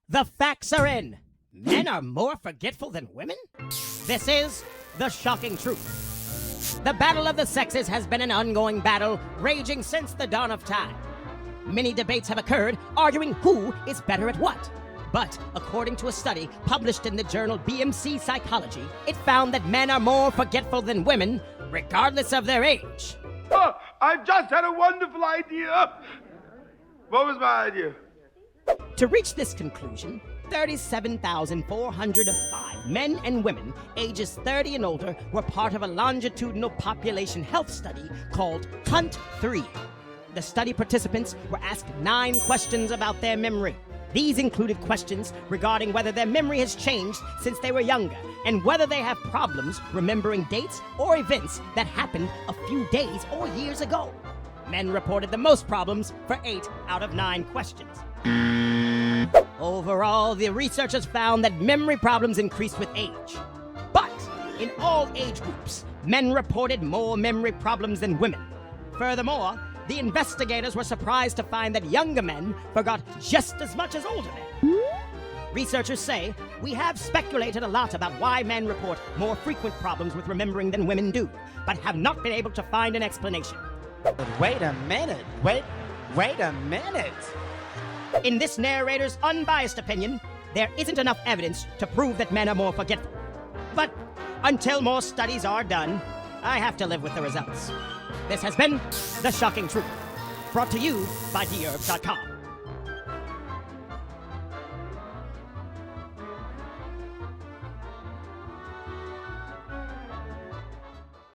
The facts are in. Men are more forgetful than women? This is the shocking truth. The battle of the sexes has been an ongoing battle raging since the dawn of time. Many debates have occurred arguing who is better at what. But according to a study published in the journal BMC Psychology, it found that men are more forgetful than women, regardless of their age. Oh, I just had a wonderful idea. What was my idea? To reach this conclusion, 37,405 men and women ages 30 and older were part of a longitudinal population health study called Hunt 3. The study participants were asked 9 questions about their memory. These included questions regarding whether their memory has changed since they were younger and whether they have problems remembering dates or events that happened a few days or years ago. Men reported the most problems for 8 out of 9 questions. Overall, the researchers found that memory problems increased with age. But in all age groups, men reported more memory problems than women. Furthermore, the investigators were surprised to find that younger men forgot just as much as older men. Researchers say, we have speculated a lot about why men report more frequent problems with remembering than women do, but have not been able to find an explanation. Wait a minute. Wait a minute. In this narrator's unbiased opinion, there isn't enough evidence to prove that men are more forgetful. But until more studies are done, I have to live with the results. This has been The Shocking Truth, brought to you by Dherbs.com.